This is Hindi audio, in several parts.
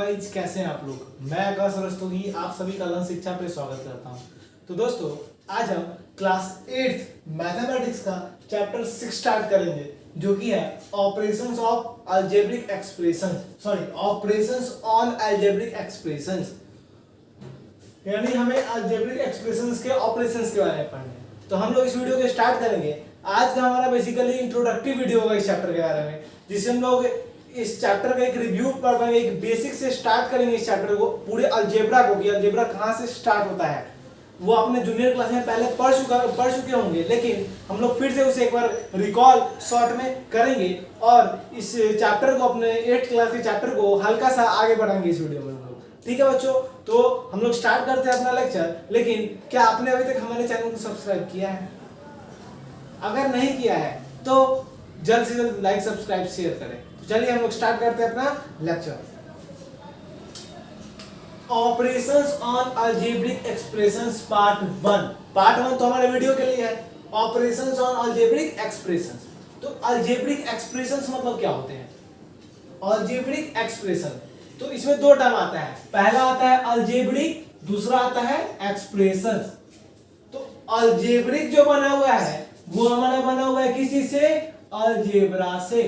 गाइज, कैसे हैं आप लोग। मैं आकाश रस्तोगी आप सभी का लन शिक्षा पे स्वागत करता हूं। तो दोस्तों, आज हम क्लास 8 मैथमेटिक्स का चैप्टर 6 स्टार्ट करेंगे, जो कि है operations of algebraic expressions operations on algebraic expressions. यानी हमें अलजेब्रिक एक्सप्रेशंस के ऑपरेशंस के बारे में पढ़ना है। तो हम लोग इस वीडियो को स्टार्ट करेंगे। आज का हमारा बेसिकली इंट्रोडक्टिव वीडियो होगा इस चैप्टर के बारे में, जिससे हम लोग इस चैप्टर का एक रिव्यू पढ़ेंगे, एक बेसिक से स्टार्ट करेंगे इस चैप्टर को, पूरे अलजेब्रा को, कि अलजेब्रा कहाँ से स्टार्ट होता है। वो अपने जूनियर क्लास में पहले पढ़ चुके होंगे, लेकिन हम लोग फिर से उसे एक बार रिकॉल शॉर्ट में करेंगे और इस चैप्टर को, अपने 8th क्लास के चैप्टर को हल्का सा आगे बढ़ाएंगे इस वीडियो में हम लोग। ठीक है बच्चों, तो हम लोग स्टार्ट करते हैं अपना लेक्चर। लेकिन क्या आपने अभी तक हमारे चैनल को सब्सक्राइब किया है? अगर नहीं किया है तो जल्द से जल्द लाइक, सब्सक्राइब, शेयर करें। तो चलिए हम लोग स्टार्ट करते हैं अपना lecture. Operations on algebraic expressions part 1 तो हमारे वीडियो के लिए है। Operations on algebraic expressions. तो अलजेब्रिक एक्सप्रेशंस मतलब क्या होते हैं? अलजेब्रिक एक्सप्रेशन, तो इसमें दो टर्म आता है। पहला आता है अलजेब्रिक, दूसरा आता है एक्सप्रेशंस। तो अलजेब्रिक जो बना हुआ है वो हमारा बना हुआ है किसी से? अलजेब्रा से।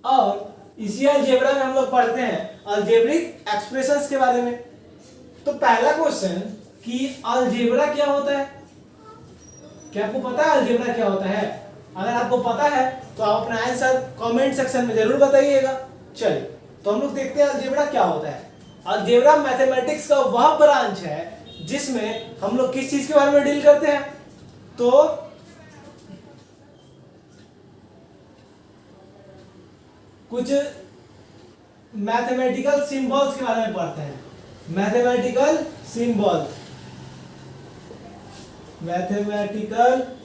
और इसी अलजेब्रा में हम लोग पढ़ते हैं अलजेब्रिक एक्सप्रेशंस के बारे में। तो पहला क्वेश्चन कि अलजेब्रा क्या होता है? क्या आपको पता है अलजेब्रा क्या होता है? अगर आपको पता है तो आप अपना आंसर कमेंट सेक्शन में जरूर बताइएगा। चलिए, तो हम लोग देखते हैं अलजेब्रा क्या होता है। अलजेब्रा मैथमेटिक्स का वह ब्रांच है जिसमें हम लोग किस चीज के बारे में डील करते हैं? तो कुछ मैथमेटिकल सिंबल्स के बारे में पढ़ते हैं। मैथमेटिकल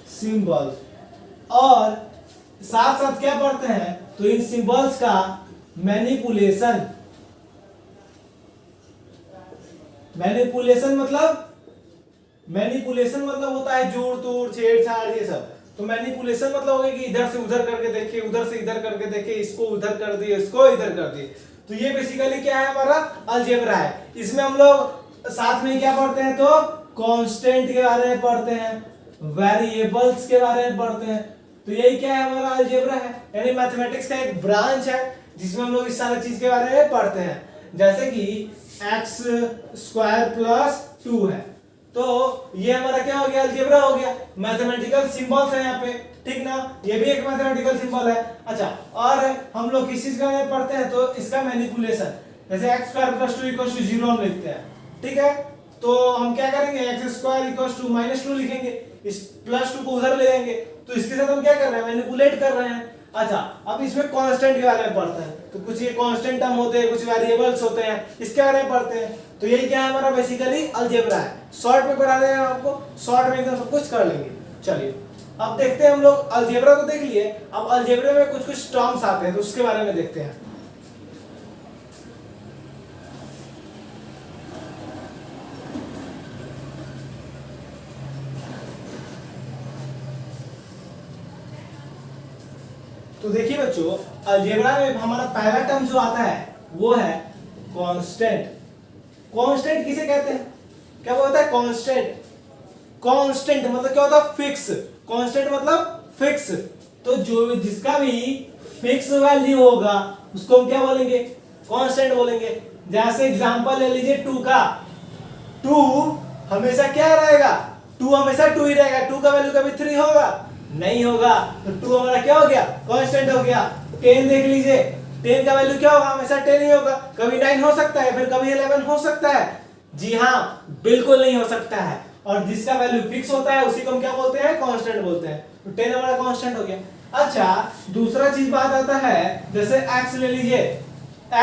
सिंबल्स और साथ साथ क्या पढ़ते हैं? तो इन सिंबल्स का मैनिपुलेशन मतलब होता है जोड़ तोड़, छेड़छाड़, ये सब। तो मैनिपुलेशन मतलब होगा कि इधर से उधर करके देखे, उधर से इधर करके देखे, इसको उधर कर दिए, इसको इधर कर दिए। तो ये बेसिकली क्या है? हमारा अलजेब्रा है। इसमें हम लोग साथ में क्या पढ़ते हैं? तो कांस्टेंट के बारे में पढ़ते हैं, वेरिएबल्स के बारे में पढ़ते हैं। तो यही क्या है? हमारा अलजेब्रा है। यानी मैथमेटिक्स का एक ब्रांच है जिसमें हम लोग इस सारी चीज के बारे में पढ़ते हैं। जैसे कि x² + 2 है, तो ये हमारा क्या हो गया? अलजेब्रा हो गया। मैथमेटिकल सिंबल्स है यहाँ पे, ठीक ना? ये भी एक मैथमेटिकल सिंबल है। अच्छा, और हम लोग किस चीज का पढ़ते हैं? तो इसका मैनिपुलेशन। जैसे x² + 2 = 0 हम लिखते हैं, ठीक है? तो हम क्या करेंगे? x² = -2 लिखेंगे, इस +2 को उधर ले जाएंगे। तो इसके साथ हम क्या कर रहे हैं? मैनिपुलेट कर रहे हैं। अच्छा, अब इसमें कांस्टेंट के बारे में पढ़ते हैं। तो कुछ ये कांस्टेंट टर्म होते हैं, कुछ वेरिएबल्स होते हैं, इसके बारे में पढ़ते हैं। तो यही क्या है? हमारा बेसिकली अलजेब्रा है। शॉर्ट में पढ़ा देंगे आपको, शॉर्ट में एकदम सब कुछ कर लेंगे। चलिए, अब देखते हैं हम लोग। अलजेब्रा तो देख लिए, अब अलजेब्रा में कुछ कुछ टर्म्स आते हैं, तो उसके बारे में देखते हैं। तो देखिए बच्चों, अलजेब्रा में हमारा पहला टर्म जो आता है वो है कांस्टेंट। कांस्टेंट किसे कहते हैं? क्या होता है कांस्टेंट? कांस्टेंट मतलब क्या होता है? फिक्स। कांस्टेंट मतलब फिक्स। तो जो जिसका भी फिक्स वैल्यू होगा उसको हम क्या बोलेंगे? कांस्टेंट बोलेंगे। जैसे एग्जांपल ले लीजिए 2 का। 2 हमेशा क्या रहेगा? 2 हमेशा 2 ही रहेगा। 2 का वैल्यू कभी 3 होगा? नहीं होगा। तो 2 हमारा क्या हो गया? कांस्टेंट हो गया। 10 देख लीजिए, 10 का वैल्यू क्या होगा? हमेशा 10 ही होगा। कभी 9 हो सकता है, फिर कभी 11 हो सकता है? जी हाँ, बिल्कुल नहीं हो सकता है। और जिसका वैल्यू फिक्स होता है उसी को हम क्या बोलते हैं? कांस्टेंट बोलते हैं। तो 10 हमारा कांस्टेंट हो गया। अच्छा, दूसरा चीज बात आता है, जैसे x ले लीजिए।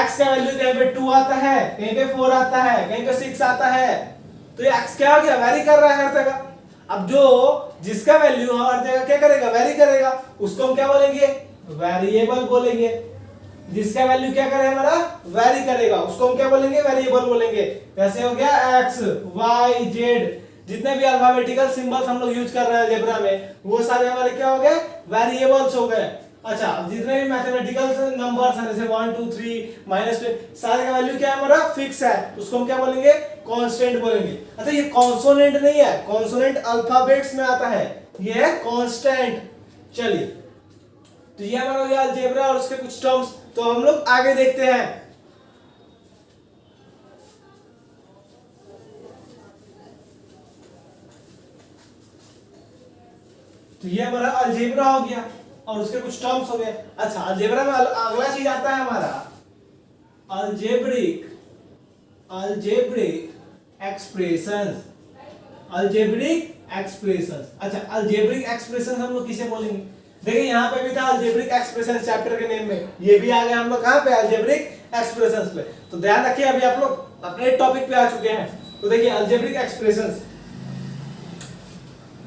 x का वैल्यू कहीं पे 2 आता है, कहीं पे 4 आता है, कहीं पे 6 आता है। तो ये x क्या हो गया? वैरी कर रहा है हर जगह। अब जो जिसका वैल्यू हर जगह क्या करेगा? वैरी करेगा, उसको हम क्या बोलेंगे? वेरिएबल बोलेंगे। जिसका वैल्यू क्या करे? हमारा वैरी करेगा, उसको हम क्या बोलेंगे? वेरिएबल बोलेंगे। कैसे हो गया? x, y, z, जितने भी अल्फाबेटिकल सिंबल्स हम लोग यूज कर रहे हैं अलजेब्रा में, वो सारे हमारे क्या हो गए? वेरिएबल्स हो गए। अच्छा, अब जितने भी मैथमेटिकल नंबर्स हैं जैसे 1 2 3 -2 सारे का वैल्यू क्या है हमारा फिक्स है, उसको हम क्या बोलेंगे कांस्टेंट बोलेंगे। अच्छा ये कॉन्सोनेंट नहीं है, कॉन्सोनेंट अल्फाबेट्स में आता है, ये है कांस्टेंट। चलिए तो ये हमारा हो गया अलजेब्रा और उसके कुछ टर्म्स। तो हम लोग आगे देखते हैं। तो ये हमारा अलजेब्रा हो गया और उसके कुछ टर्म्स हो गए। अच्छा अलजेब्रा में अगला चीज आता है हमारा algebraic algebraic expressions. Algebraic expressions, अच्छा अलजेब्रिक एक्सप्रेशंस हम लोग किसे बोलेंगे? देखिए यहाँ पे भी था अलजेब्रिक एक्सप्रेशंस चैप्टर के नेम में, ये भी आ गया हम लोग कहाँ पे अलजेब्रिक एक्सप्रेशंस पे। तो ध्यान रखिए अभी आप लोग अपने टॉपिक पे आ चुके हैं। तो देखिए अलजेब्रिक एक्सप्रेशंस,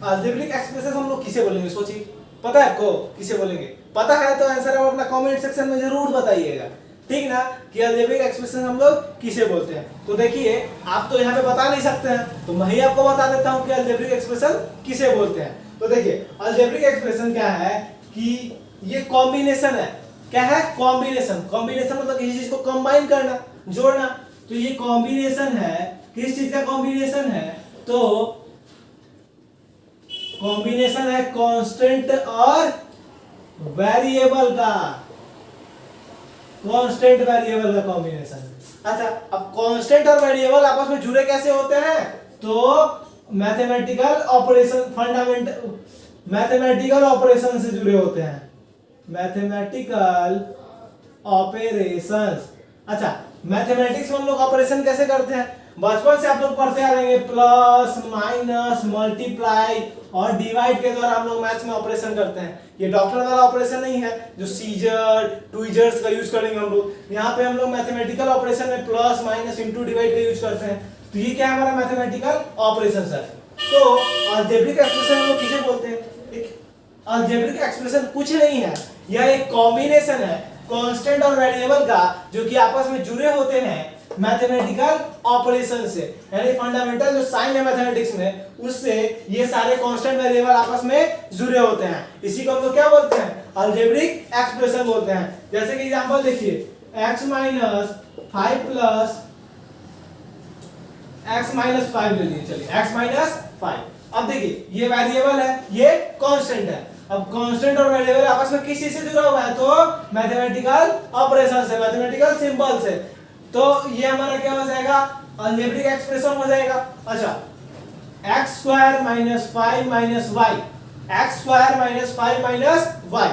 अलजेब्रिक एक्सप्रेशंस हम लोग किसे बोलेंगे सोचिए, पता है आपको किसे बोलेंगे? पता है तो आंसर आप अपना कमेंट सेक्शन में जरूर बताइएगा, ठीक ना, कि अलजेब्रिक एक्सप्रेशन हम लोग किसे बोलते हैं। तो देखिए आप तो यहाँ पे बता नहीं सकते हैं, तो मैं ही आपको बता देता हूँ कि अलजेब्रिक एक्सप्रेशन किसे बोलते हैं। तो देखिए अलजेब्रिक एक्सप्रेशन क्या है कि ये कॉम्बिनेशन है। क्या है? कॉम्बिनेशन। कॉम्बिनेशन मतलब किसी चीज को कंबाइन करना, जोड़ना। तो ये कॉम्बिनेशन है, किस चीज का कॉम्बिनेशन है? तो कॉम्बिनेशन है कांस्टेंट और वेरिएबल का, कांस्टेंट वेरिएबल का कॉम्बिनेशन। अच्छा अब कांस्टेंट और वेरिएबल आपस में जुड़े कैसे होते हैं? तो mathematical operation, fundamental mathematical operation से जुड़े होते हैं, मैथमेटिकल ऑपरेशंस। अच्छा मैथमेटिक्स में हम लोग ऑपरेशन कैसे करते हैं? बचपन से आप लोग पढ़ते आ रहे हैं, प्लस माइनस मल्टीप्लाई और डिवाइड के द्वारा हम लोग मैथ्स में ऑपरेशन करते हैं। ये डॉक्टर वाला ऑपरेशन नहीं है जो सीजर ट्विजर्स का यूज करेंगे हम लोग। यहाँ पे हम लोग मैथमेटिकल ऑपरेशन में प्लस माइनस इंटू डिवाइड का यूज करते हैं। तो ये क्या है हमारा मैथमेटिकल ऑपरेशन है। तो अलजेब्रिक एक्सप्रेशन हम लोग किसे बोलते हैं? अलजेब्रिक एक्सप्रेशन कुछ नहीं है, यह एक कॉम्बिनेशन है कांस्टेंट और वेरिएबल का, जो कि आपस में जुड़े होते हैं मैथमेटिकल ऑपरेशन से। यानी फंडामेंटल जो साइन है मैथमेटिक्स में, उससे ये सारे कांस्टेंट वेरिएबल आपस में जुड़े होते हैं। इसी को हम लोग क्या बोलते हैं? अलजेब्रिक एक्सप्रेशन बोलते हैं। जैसे कि एग्जांपल देखिए x minus 5 plus x minus 5 ले लीजिए। चलिए x माइनस 5। अब देखिए ये वेरिएबल है, ये कांस्टेंट है। अब कांस्टेंट और वेरिएबल आपस में किस चीज से जुड़ा हुआ है? तो मैथमेटिकल ऑपरेशन से, मैथमेटिकल सिंबल से। तो ये हमारा क्या हो जाएगा? अलजेब्रिक एक्सप्रेशन हो जाएगा। अच्छा x square minus 5 minus y, x square minus 5 minus y।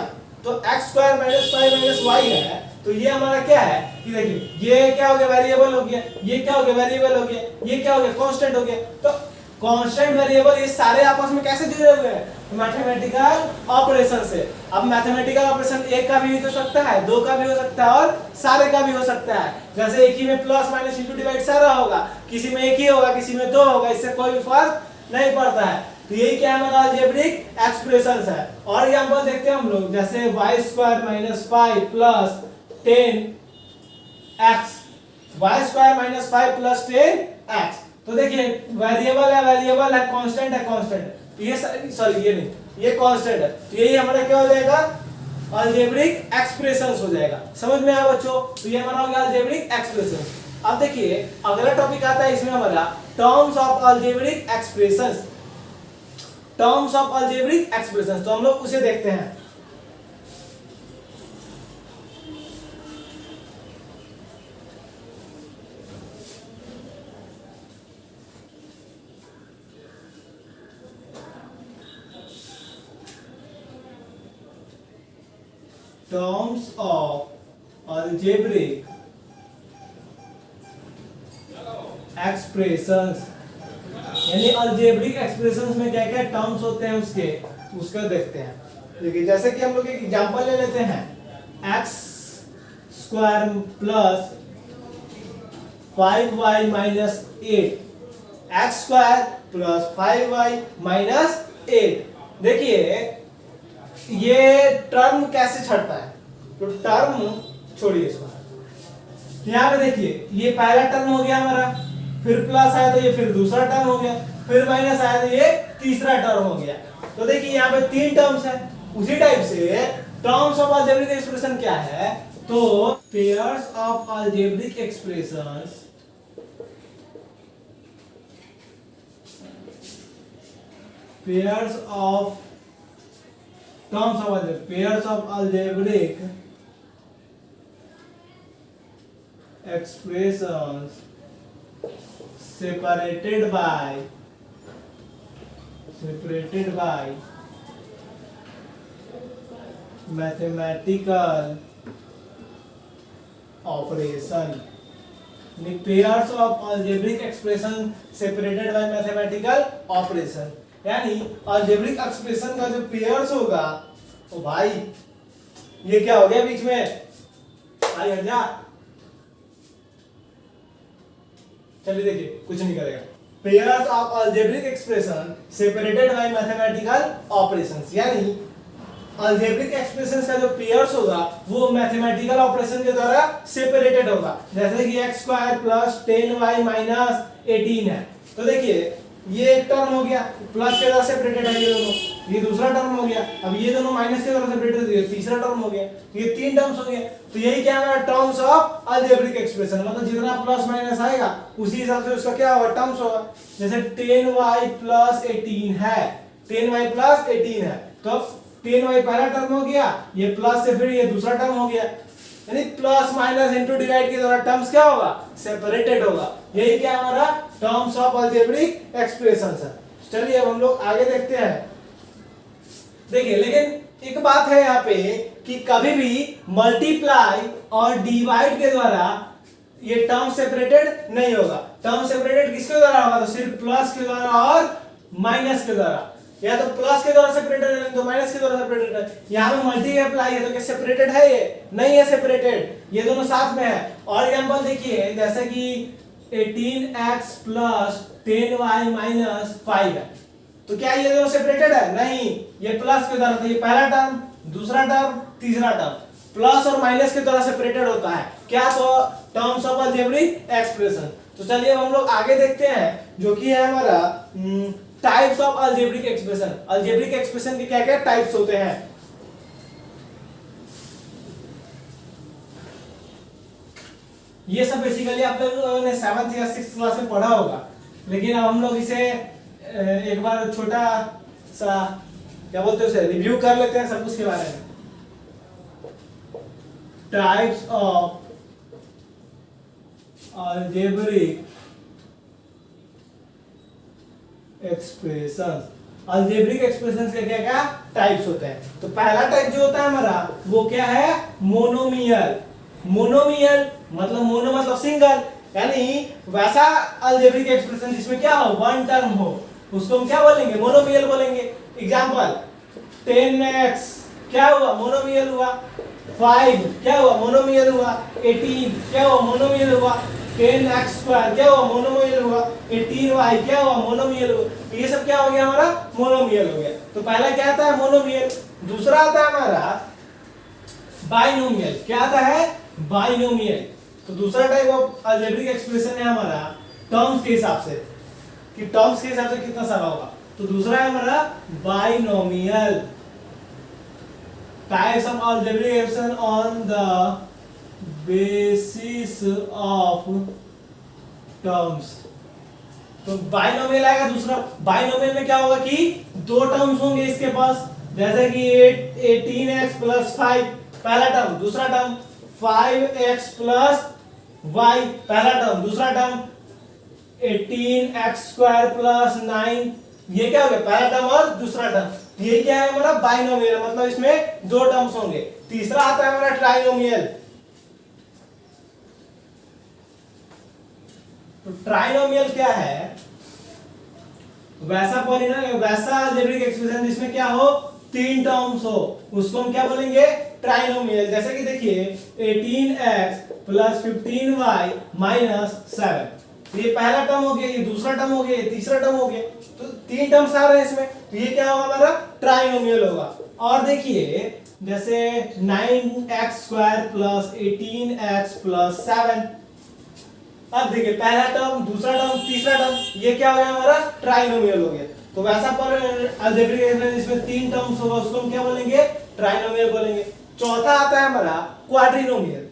तो x square minus 5 minus y है। तो ये हमारा क्या है कि देखिए ये क्या हो गया? वेरिएबल हो गया। ये क्या हो गया? वेरिएबल हो गया। ये क्या हो गया? कांस्टेंट हो गया। तो कांस्टेंट वेरिएबल ये सारे आपस में कैसे जुड़े हुए हैं? मैथमेटिकल ऑपरेशन से। अब मैथमेटिकल ऑपरेशन एक का भी हो सकता है, दो का भी हो सकता है और सारे का भी हो सकता है। जैसे एक ही में प्लस माइनस इंटू डिवाइड सारा होगा, किसी में एक ही होगा, किसी में दो होगा, इससे कोई भी फर्क नहीं पड़ता है। तो यही क्या हमारा अलजेब्रिक एक्सप्रेशंस है। और एग्जांपल देखते हैं हम लोग, जैसे y square minus 5 plus 10x, y square minus 5 plus 10x। तो देखिए वेरिएबल है, कांस्टेंट है, कांस्टेंट। ये सॉरी ये नहीं, ये कांस्टेंट है। तो यही हमारा क्या हो जाएगा? अलजेब्रिक एक्सप्रेशंस हो जाएगा। समझ में आया बच्चों? तो ये हमारा हो गया अलजेब्रिक एक्सप्रेशंस। अब देखिए अगला टॉपिक आता है इसमें हमारा terms of algebraic expressions. Terms of algebraic expressions, तो हम लोग उसे देखते हैं। टर्म्स ऑफ अलजेब्रिक एक्सप्रेशंस, यानी अलजेब्रिक एक्सप्रेशंस में क्या क्या टर्म्स होते हैं उसका देखते हैं। देखिए जैसे कि हम लोग एक एग्जांपल ले लेते हैं, x square plus 5y minus 8, x square plus 5y minus 8। देखिए ये टर्म कैसे छटता है? तो टर्म छोड़िए इसको, यहाँ पे देखिए ये पहला टर्म हो गया हमारा, फिर प्लस आया तो ये फिर दूसरा टर्म हो गया, फिर माइनस आया तो ये तीसरा टर्म हो गया। तो देखिए यहाँ पे तीन टर्म्स है। उसी टाइप से टर्म्स ऑफ अलजेब्रिक एक्सप्रेशन क्या है? तो pairs of algebraic expressions pairs of terms of algebra pairs of algebraic expressions separated by mathematical operation. Pairs of algebraic expression separated by mathematical operation. यानी अलजेब्रिक एक्सप्रेशन का जो पेयर्स होगा, ओ भाई ये क्या हो गया बीच में, भाई हट जा, चलिए देखिए कुछ नहीं करेगा। Pairs of algebraic expression separated by mathematical operations, यानी अलजेब्रिक एक्सप्रेशंस का जो पेयर्स होगा वो मैथमेटिकल ऑपरेशन के द्वारा सेपरेटेड होगा। जैसे कि x square plus 10y minus 18 है, तो देखिए ये एक टर्म हो गया, प्लस के द्वारा सेपरेटेड है ये दोनों, ये दूसरा टर्म हो गया, अब ये दोनों माइनस के द्वारा सेपरेटेड है, तीसरा टर्म हो गया, ये तीन टर्म्स हो गए। तो यही क्या है टर्म्स ऑफ अलजेब्रिक एक्सप्रेशन, मतलब जितना प्लस माइनस आएगा उसी हिसाब से उसका क्या होगा, टर्म्स होगा। जैसे 10y प्लस 18 है, 10y प्लस 18 है, तो 10y पहला टर्म हो गया, ये प्लस से फिर ये दूसरा टर्म हो गया, यानी प्लस माइनस इनटू डिवाइड के द्वारा टर्म्स क्या होगा, सेपरेटेड होगा। यही क्या हमारा टर्म्स ऑफ अलजेब्रिक एक्सप्रेशंस है। चलिए अब हम लोग आगे देखते हैं। देखिए लेकिन एक बात है यहाँ पे कि कभी भी मल्टीप्लाई और डिवाइड के द्वारा ये टर्म सेपरेटेड नहीं होगा। टर्म सेपरेटेड किसके द्वारा होगा, तो सिर्फ प्लस के द्वारा और माइनस के द्वारा, या तो प्लस के द्वारा सेपरेटेड है तो माइनस के द्वारा सेपरेटेड है। यहाँ पे मल्टीप्लाई है तो क्या सेपरेटेड है, ये नहीं है सेपरेटेड, ये दोनों साथ में है। और एग्जांपल देखिए जैसे कि 18x प्लस 10y माइनस 5 है, तो क्या ये दोनों सेपरेटेड है, नहीं, ये प्लस के द्वारा, तो ये पहला टर्म, दूसरा टर्म, तीसरा टर्म प्लस और माइनस के द्वारा सेपरेटेड होता है क्या, तो टर्म्स ऑफ अलजेब्रिक एक्सप्रेशन। तो चलिए हम लोग आगे देखते हैं जो कि है हमारा types of algebraic expression. Algebraic expression के क्या क्या टाइप्स होते हैं। ये सब बेसिकली आप लोगों ने 7th या 6th क्लास में पढ़ा होगा, लेकिन अब हम लोग इसे एक बार छोटा सा क्या बोलते हैं उसे रिव्यू कर लेते हैं सब कुछ के बारे में। Types of algebraic expressions. Algebraic expressions के क्या क्या टाइप्स होते हैं। तो पहला टाइप जो होता है हमारा वो क्या है, मोनोमियल। मोनोमियल मतलब मोनो मतलब सिंगल, यानी वैसा अलजेब्रिक एक्सप्रेशन जिसमें क्या हो, वन टर्म हो, उसको हम क्या बोलेंगे, मोनोमियल बोलेंगे। एग्जांपल 10x क्या हुआ, मोनोमियल हुआ। 5 क्या हुआ, मोनोमियल हुआ। 18 क्या हुआ, मोनोमियल हुआ। 10x स्क्वायर क्या हुआ, मोनोमियल हुआ। 18y क्या हुआ, मोनोमियल हुआ। ये सब क्या हो गया, हमारा मोनोमियल हो गया। तो पहला क्या आता है, मोनोमियल। दूसरा आता है हमारा बाइनोमियल। क्या आता है, बाइनोमियल। तो दूसरा टाइप ऑफ अलजेब्रिक एक्सप्रेशन है हमारा टर्म्स के हिसाब से, कि टर्म्स के हिसाब से कितना सारा होगा। तो दूसरा है हमारा binomial. Types of algebraic expression on the basis of terms. तो बाइनोमियल आएगा दूसरा। बाइनोमियल में क्या होगा कि दो टर्म्स होंगे इसके पास, जैसे कि 18x प्लस 5 पहला टर्म, दूसरा टर्म 5x प्लस y पहला टर्म, दूसरा टर्म 18x स्क्वायर प्लस 9, ये क्या हो गया, पहला टर्म और दूसरा टर्म। ये क्या है हमारा बाइनोमियल, मतलब इसमें दो टर्म्स होंगे। तीसरा आता है हमारा ट्राइनोमियल। तो ट्राइनोमियल क्या है, वैसा पॉलिनोमियल, वैसा अलजेब्रिक एक्सप्रेशन जिसमें क्या हो, तीन टर्म्स हो, उसको हम क्या बोलेंगे, ट्राइनोमियल। जैसे कि देखिए 18x प्लस 15y माइनस 7, ये पहला टर्म हो गया, ये दूसरा टर्म हो गया, ये तीसरा टर्म हो गया, तो तीन टर्म्स आ रहे हैं इसमें, तो ये क्या होगा हमारा ट्राइनोमियल होगा। और देखिए जैसे 9x square plus 18x plus 7, अब देखिए पहला टर्म, दूसरा टर्म, तीसरा टर्म, ये क्या हो गया हमारा ट्राइनोमियल हो गया। तो वैसा पर अलजेब्रिक एक्सप्रेशन जिसमें तीन टर्म्स होगा उसको हम क्या बोलेंगे, ट्राइनोमियल बोलेंगे। चौथा आता है हमारा क्वाड्रिनोमियल।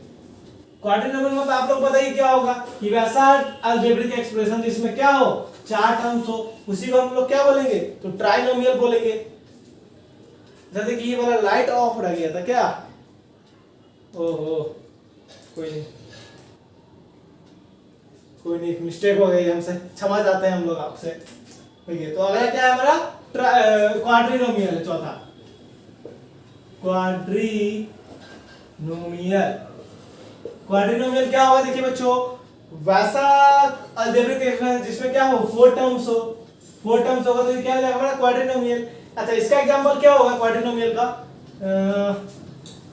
क्वाड्रिनोमियल मतलब आप लोग बताइए क्या होगा कि वैसा अलजेब्रिक एक्सप्रेशन जिसमें क्या हो, 4 टर्म्स हो, उसी को हम लोग क्या बोलेंगे, तो ट्राइनोमियल बोलेंगे। जैसे कि ये वाला लाइट ऑफ रह गया था क्या, ओहो कोई नहीं कोई नहीं, मिस्टेक हो गई हमसे, क्षमा चाहते हैं हम लोग आपसे। ठीक है, तो अगला क्या है हमारा, क्वाड्रिनोमियल है चौथा, क्वाड्रिनोमियल। क्वाड्रिनोमियल क्या होगा देखिए बच्चों, वैसा अलजेब्रिक एक्सप्रेशन जिसमें क्या हो, 4 टर्म्स हो, 4 टर्म्स होगा तो ये क्या हो जाएगा हमारा क्वाड्रिनोमियल। अच्छा, इसका एग्जांपल क्या होगा क्वाड्रिनोमियल का,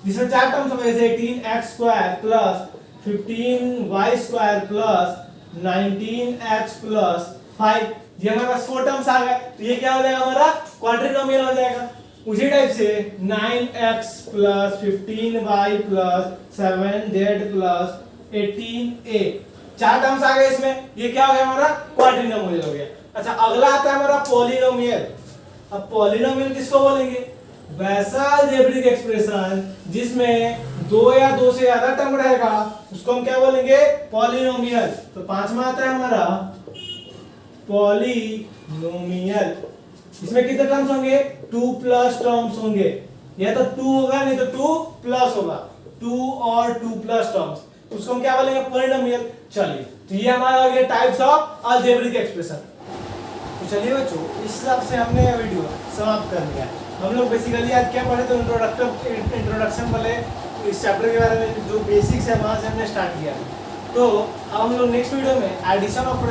जिसमें 4 टर्म्स होंगे, जैसे 18x² plus 15y² plus 19x+5, ये हमारे पास 4 टर्म्स आ गए, तो ये क्या हो जाएगा हमारा क्वाड्रिनोमियल हो जाएगा। उसी टाइप से 9x plus 15y plus 7z plus 18a, 4 terms आ गए इसमें, ये क्या हो गया हमारा क्वाड्रिनोमियल हो गया। अच्छा, अगला आता है हमारा पॉलिनोमियल। अब पॉलिनोमियल किसको बोलेंगे, वैसा अलजेब्रिक एक्सप्रेशन जिसमें 2 या 2 से ज्यादा टर्म रहेगा, उसको हम क्या बोलेंगे, पॉलिनोमियल। तो पांचवा आता है हमारा पॉलिनोमियल। इसमें कितने टर्म्स होंगे, 2+ टर्म्स होंगे, या तो 2 होगा नहीं तो 2+ होगा, 2 और 2+ टर्म्स, उसको हम क्या बोलेंगे, पॉलिनोमियल। चलिए, तो ये हमारा हो गया टाइप्स ऑफ अलजेब्रिक एक्सप्रेशन। तो चलिए बच्चों, इस हिसाब से हमने यह वीडियो समाप्त कर लिया। हम लोग बेसिकली आज क्या पढ़े, तो इंट्रोडक्शन वाले इस चैप्टर के बारे में जो बेसिक्स है वहां से हमने स्टार्ट किया। तो अब हम लोग नेक्स्ट वीडियो में addition of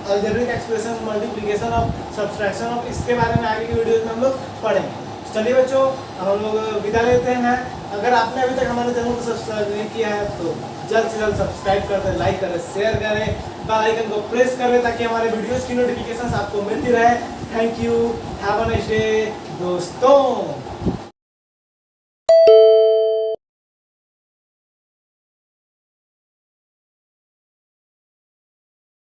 algebraic expression, multiplication of, subtraction of, इसके बारे में आगे की वीडियोस में हम लोग पढ़ेंगे। चलिए बच्चों, अब हम लोग विदा लेते हैं। अगर आपने अभी तक हमारे चैनल को सब्सक्राइब नहीं किया है तो जल्द से जल्द सब्सक्राइब कर दें, लाइक करें, शेयर करें, बेल आइकन को प्रेस करें ताकि हमारे वीडियोस की नोटिफिकेशंस आपको मिलती रहे। Thank you, have a nice day दोस्तों।